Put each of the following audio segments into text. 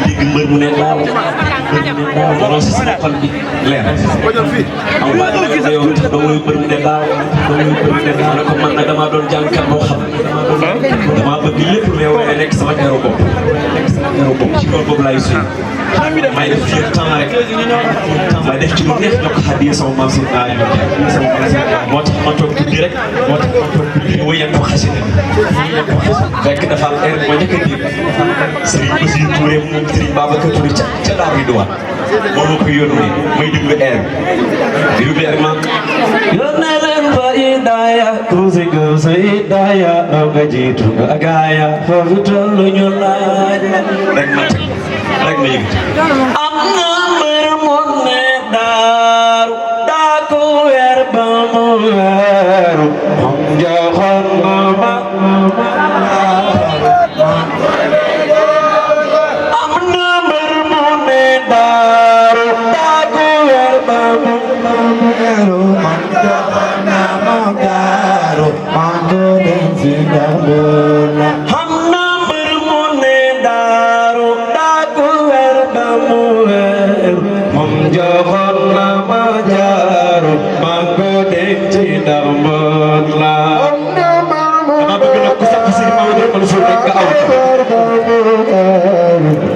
di dégg mbër mu ne daaw loolu si sama xol bi leer am waa ne yow tax ba muy mbër mu ne daaw ne ko man nag damaa doon jàngkat boo xam damaa bëgg lépp lu may nekk sama teeru bopp ci loolu boobu laay suy may def fii temps rek may def ci lu neex ñoo ko xaddi sama maam si naa moo tax ma toog tuddi rek moo tax ma toog tuddi wéyan ko xasida fekk dafa am air moo njëkk a dégg Serigne Bassirou Touré moom Serigne Babacar Touré ca Daaru Ridwaan moo ma ko yónnee may déglu air di déglu air man yónnee leen fa Idaya kuusi kuusi Idaya aw nga jiitu nga gaaya foofu tollu ñu laaj rek ma teg rek ma yëg am na mbir mu ne daaru daa ko weer ba mu weeru moom joxoon ma am na mbir mu ne daaru daa ko weer ba mu weeru moom joxoon ma daaru maa ko dem ci damuna am na mbir mu ne daaru daa ko weer ba mu weeru moom joxoon na ma jaaru maa ko dem ci damuna dama bëgg nag ku sax si Maodo Mansour rek nga aw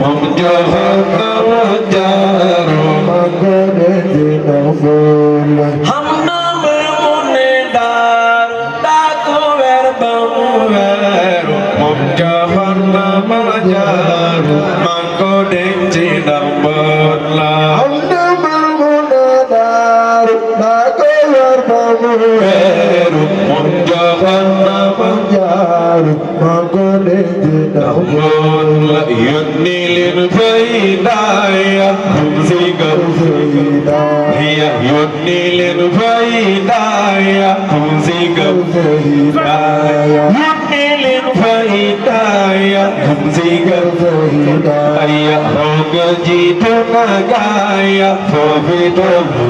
moom joxoon na ma jaaru maa ko dem ci damuna am na mbir mu ne daaru daa ko weer ba mu weeru moom joxoon na ma jaaru maa ko dem ci damuna am na mbir mu ne daaru daa ko weer ba mu weeru moom joxoon na ma jaaru maa ko dem ci damuna yónni leen fay daaya si gaw hiya yónni leen fay daaya si gaw yónni leen fay daaya si gaw aya roga jiitu na gaaya foofi tollu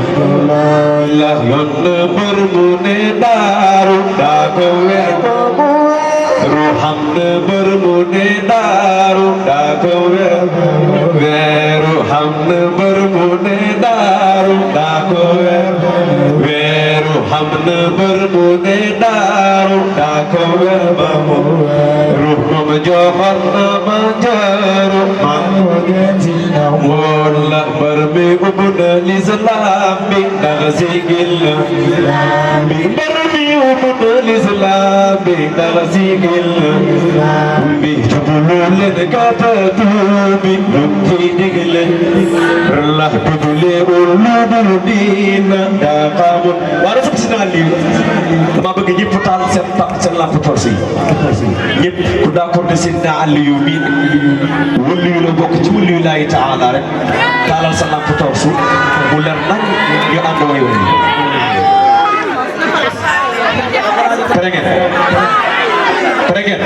la yónni mbër mu ne daaru daa ko weer ruham ne mbër mu ne daaru daa ko weer ruham ne mbër mu ne daaru daa ko weer ruham ne mbër mu ne daaru daa ko weer ba mu ruh ma joxoon na ma jaaru moon la mbër mi ubbi na lislaam bi ndax sigil bi mbër mi ubbi na lislaam bi ndax sigil bi jublu leen katatu bi lu ci digle la tubule ulu dul diina daa xamul wala sax si naa lii dama bëgg ñëpp taal seen lamp torsi ñëpp ku d'accord ne seen naa àll yu mii wëllu yu la bokk ci wëllu yu laahi taala rek taalal sa lamp torsu mu leer nañ ñu ànd way way pare ngeen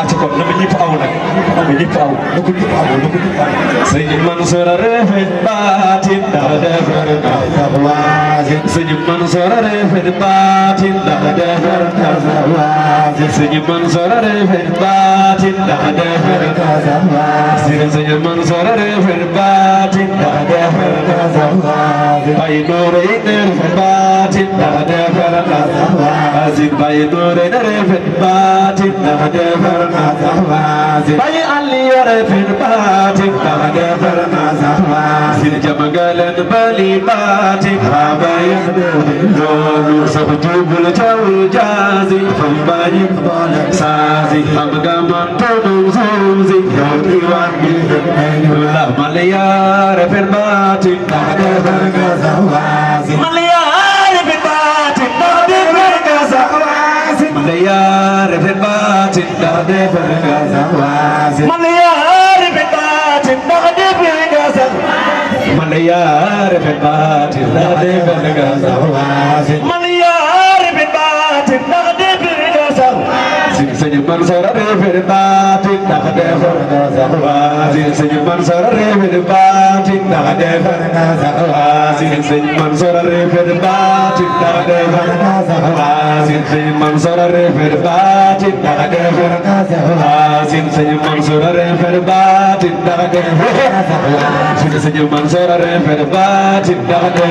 acca kon na ma ñëpp aw nag na ma ñëpp aw na ko ñëpp aw na ko ñëpp aw sëñ Mansour a rafet baatin dafa defar taxawaasin sëñ Mansour a rafet baatin dafa defar taxawaasin sëñ Mansour a rafet baatin dafa defar taxawaasin sëñ Mansour a rafet baatin dafa defar taxawaasin bay noore yi ne rafet baatin dafa defar taxawaasin bay noore ne rafet baatin dafa defar bay Ali yore fin baatin dafa defar taxawaasin jamagaleen bali baatin rabay loolu sax jubul taw jaazi fam bañi saazi xam nga man tonu zuzi yow di waan bi la maliyare fin baatin dafa defar taxawaasin maliyare fin baatin dafa defar taxawaasin maliyare fin baatin dafa defar taxawaasin maliyare fin baatin dafa defar taxawaasin maliyare fin baatin dafa defar taxawaasin maliyare fin baatin dafa defar taxawaasin sëñ senyuman sorare berbatin tak ada wazin senyuman sorare berbatin tak ada wazin senyuman sorare berbatin tak ada wazin senyuman sorare berbatin tak ada wazin senyuman sorare berbatin tak ada senyuman sorare berbatin tak ada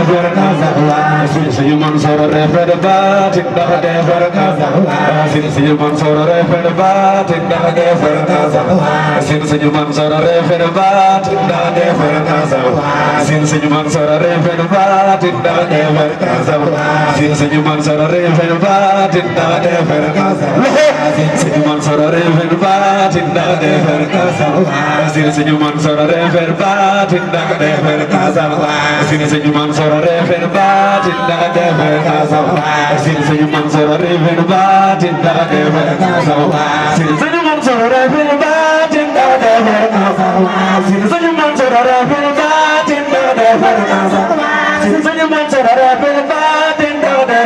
senyuman sorare berbatin tak ada senyuman sorare berbatin tak ada senyuman sorare berbatin tak ada senyuman sorare berbatin tak ada senyuman sorare berbatin tak ada senyuman sorare berbatin tak ada senyuman sorare berbatin tak ada senyuman sorare berbatin tak ada senyuman sorare berbatin tak ada senyuman sorare berbatin tak ada senyuman sorare berbatin tak ada senyuman sorare berbatin tak ada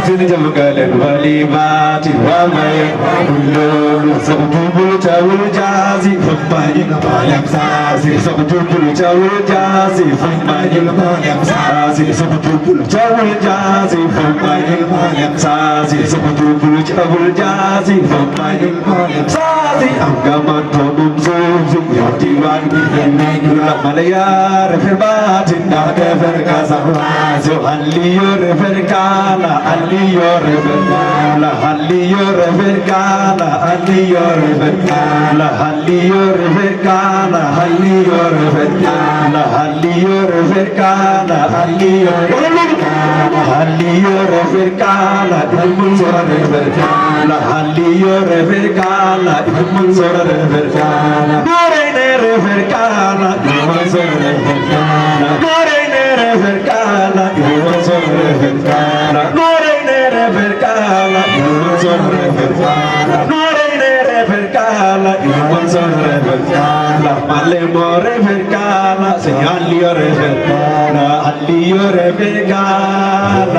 sini jamu kalian wali mati wa mai ulul sabul jawul jazi fabayin malam sasi sabul jawul jazi fabayin malam sasi sabul jawul jazi fabayin malam sasi sabul jawul jazi fabayin malam sasi agama tobum sufi yatiwan gulak malaya refirbatin da verkasa jo halliyo referkala halliyo referkala halliyo referkala halliyo referkala halliyo referkala halliyo referkala halliyo referkala halliyo halliyo referkala ilmun sura referkala halliyo referkala ilmun sura referkala gorene referkala ilmun sura referkala gorene referkala ilmun sura referkala gorene referkala ilmun sura referkala gorene referkala ilmun sura referkala male more referkala senyaliyo referkala halliyo referkala